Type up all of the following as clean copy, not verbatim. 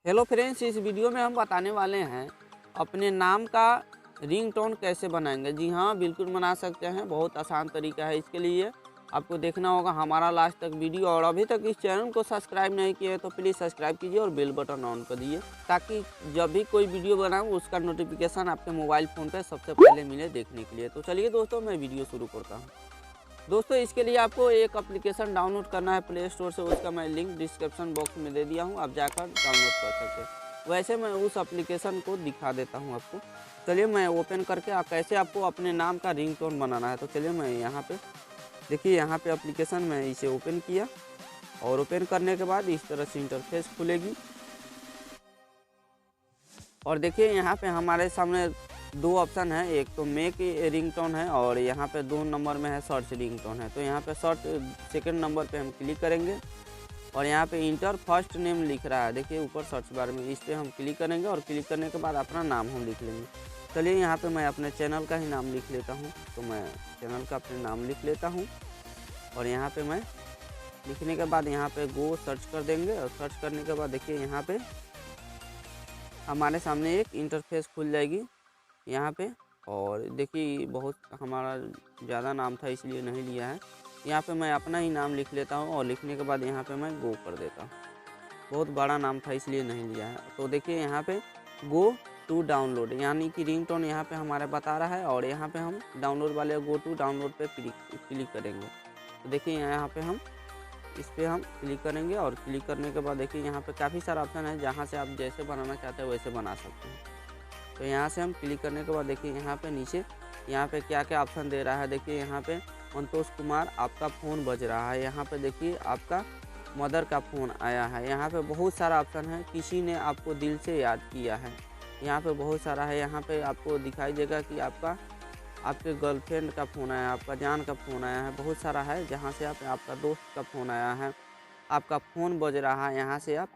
Hello friends, इस video में हम बताने वाले हैं अपने नाम का रिंगटोन कैसे बनाएंगे। जी हाँ, बिल्कुल बना सकते हैं। बहुत आसान तरीका है। इसके लिए आपको देखना होगा हमारा लास्ट तक वीडियो, और अभी तक इस चैनल को सब्सक्राइब नहीं किया है तो प्लीज़ सब्सक्राइब कीजिए और बेल बटन ऑन कर दीजिए, ताकि जब भी कोई वीडियो बनाऊँ उसका नोटिफिकेशन आपके मोबाइल फ़ोन पर सबसे पहले मिले देखने के लिए। तो चलिए दोस्तों, मैं वीडियो शुरू करता हूँ। दोस्तों, इसके लिए आपको एक एप्लीकेशन डाउनलोड करना है प्ले स्टोर से। उसका मैं लिंक डिस्क्रिप्शन बॉक्स में दे दिया हूँ, आप जाकर डाउनलोड कर सकते हैं। वैसे मैं उस एप्लीकेशन को दिखा देता हूँ आपको। चलिए मैं ओपन करके कैसे आपको अपने नाम का रिंगटोन बनाना है। तो चलिए मैं यहाँ पे देखिए, यहाँ पे एप्लीकेशन मैं इसे ओपन किया, और ओपन करने के बाद इस तरह से इंटरफेस खुलेगी। और देखिए यहाँ पे हमारे सामने दो ऑप्शन है, एक तो मेक रिंगटोन है और यहाँ पे 2 नंबर में है सर्च रिंगटोन है। तो यहाँ पे सर्च सेकंड नंबर पे हम क्लिक करेंगे, और यहाँ पे इंटर फर्स्ट नेम लिख रहा है, देखिए ऊपर सर्च बार में, इस पर हम क्लिक करेंगे और क्लिक करने के बाद अपना नाम हम लिख लेंगे। चलिए यहाँ पे मैं अपने चैनल का ही नाम लिख लेता हूँ। तो मैं चैनल का अपने नाम लिख लेता हूँ, और यहाँ पर मैं लिखने के बाद यहाँ पर गो सर्च कर देंगे। और सर्च करने के बाद देखिए यहाँ पर हमारे सामने एक इंटरफेस खुल जाएगी यहाँ पे। और देखिए बहुत हमारा ज़्यादा नाम था इसलिए नहीं लिया है। यहाँ पे मैं अपना ही नाम लिख लेता हूँ, और लिखने के बाद यहाँ पे मैं गो कर देता हूँ। बहुत बड़ा नाम था इसलिए नहीं लिया है। तो देखिए यहाँ पे गो टू डाउनलोड, यानी कि रिंगटोन यहाँ पे हमारा बता रहा है, और यहाँ पे हम डाउनलोड वाले गो टू डाउनलोड पे क्लिक करेंगे। तो देखिए यहाँ पे हम इस पर हम क्लिक करेंगे, और क्लिक करने के बाद देखिए यहाँ पे काफ़ी सारा ऑप्शन है, जहाँ से आप जैसे बनाना चाहते हैं वैसे बना सकते हैं। तो यहाँ से हम क्लिक करने के बाद देखिए यहाँ पे नीचे यहाँ पे क्या क्या ऑप्शन दे रहा है। देखिए यहाँ पे मंतोष कुमार आपका फ़ोन बज रहा है, यहाँ पे देखिए आपका मदर का फ़ोन आया है। यहाँ पे बहुत सारा ऑप्शन है, किसी ने आपको दिल से याद किया है, यहाँ पे बहुत सारा है। यहाँ पे आपको दिखाई देगा कि आपके गर्लफ्रेंड का फ़ोन आया, आपका जान का फ़ोन आया है, बहुत सारा है। जहाँ से आपका दोस्त का फ़ोन आया है, आपका फ़ोन बज रहा है, यहाँ से आप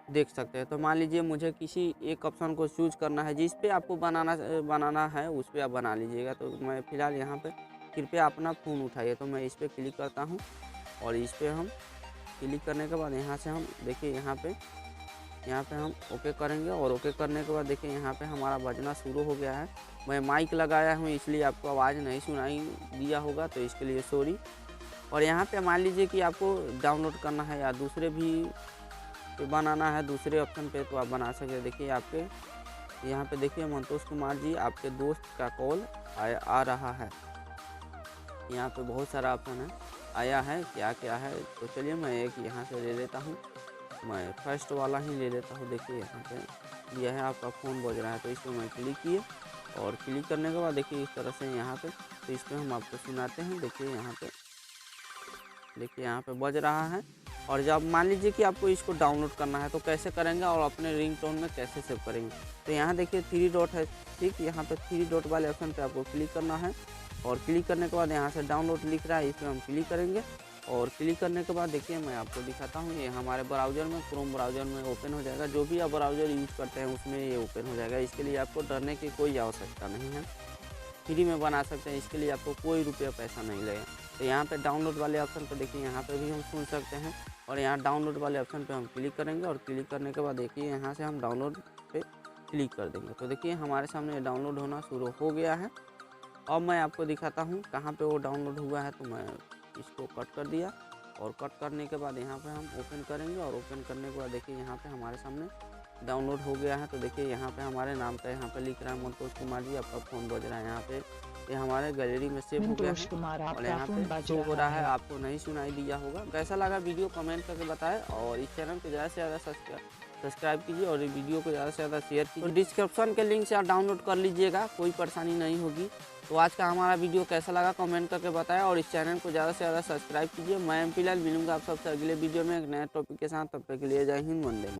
देख सकते हैं। तो मान लीजिए मुझे किसी एक ऑप्शन को चूज़ करना है, जिस पे आपको बनाना है उस पे आप बना लीजिएगा। तो मैं फ़िलहाल यहाँ पे कृपया अपना फ़ोन उठाइए, तो मैं इस पर क्लिक करता हूँ, और इस पर हम क्लिक करने के बाद यहाँ से हम देखिए यहाँ पे हम ओके करेंगे। और ओके करने के बाद देखिए यहाँ पे हमारा बजना शुरू हो गया है। मैं माइक लगाया हूँ इसलिए आपको आवाज़ नहीं सुनाई दिया होगा, तो इसके लिए सॉरी। और यहाँ पे मान लीजिए कि आपको डाउनलोड करना है या दूसरे भी बनाना है दूसरे ऑप्शन पे, तो आप बना सकते हैं। देखिए आपके यहाँ पे देखिए मंतोष कुमार जी आपके दोस्त का कॉल आ रहा है। यहाँ पे बहुत सारा ऑप्शन है, आया है क्या क्या है। तो चलिए मैं एक यहाँ से ले लेता हूँ, मैं फर्स्ट वाला ही ले लेता हूँ। देखिए यहाँ पे दिया है आपका फ़ोन बज रहा है, तो इस पर मैं क्लिक किए, और क्लिक करने के बाद देखिए इस तरह से यहाँ पे, तो इस पर हम आपको सुनाते हैं। देखिए यहाँ पे बज रहा है। और जब मान लीजिए कि आपको इसको डाउनलोड करना है तो कैसे करेंगे, और अपने रिंगटोन में कैसे सेव करेंगे। तो यहाँ देखिए 3 डॉट है, ठीक, यहाँ पे 3 डॉट वाले ऑप्शन पे आपको क्लिक करना है, और क्लिक करने के बाद यहाँ से डाउनलोड लिख रहा है, इस पर हम क्लिक करेंगे। और क्लिक करने के बाद देखिए मैं आपको दिखाता हूँ, ये हमारे ब्राउज़र में, क्रोम ब्राउज़र में ओपन हो जाएगा। जो भी आप ब्राउज़र यूज करते हैं उसमें ये ओपन हो जाएगा। इसके लिए आपको डरने की कोई आवश्यकता नहीं है, फ्री में बना सकते हैं। इसके लिए आपको कोई रुपया पैसा नहीं लगेगा। तो यहाँ पे डाउनलोड वाले ऑप्शन पर देखिए यहाँ पे भी हम सुन सकते हैं, और यहाँ डाउनलोड वाले ऑप्शन पे हम क्लिक करेंगे, और क्लिक करने के बाद देखिए यहाँ से हम डाउनलोड पे क्लिक कर देंगे। तो देखिए हमारे सामने डाउनलोड होना शुरू हो गया है। अब मैं आपको दिखाता हूँ कहाँ पे वो डाउनलोड हुआ है। तो मैं इसको कट कर दिया, और कट करने के बाद यहाँ पर हम ओपन करेंगे, और ओपन करने के बाद देखिए यहाँ पर हमारे सामने डाउनलोड हो गया है। तो देखिए यहाँ पे हमारे नाम का यहाँ पे लिख रहा है मंतोष कुमार जी आपका फ़ोन बज रहा है। यहाँ पे ये हमारे गैलरी में सेव हो गया है, और यहाँ पे शो हो रहा है, आपको नहीं सुनाई दिया होगा। कैसा लगा वीडियो कमेंट करके बताएं, और इस चैनल को ज़्यादा से ज़्यादा सब्सक्राइब कीजिए, और इस वीडियो को ज़्यादा से ज़्यादा शेयर कीजिए। तो डिस्क्रिप्शन के लिंक से आप डाउनलोड कर लीजिएगा, कोई परेशानी नहीं होगी। तो आज का हमारा वीडियो कैसा लगा कमेंट करके बताएं, और इस चैनल को ज़्यादा से ज़्यादा सब्सक्राइब कीजिए। मैं फिलहाल मिलूंगा आप सबसे अगले वीडियो में एक नए टॉपिक के साथ। तब तक के लिए जय हिंद, वंदे मातरम।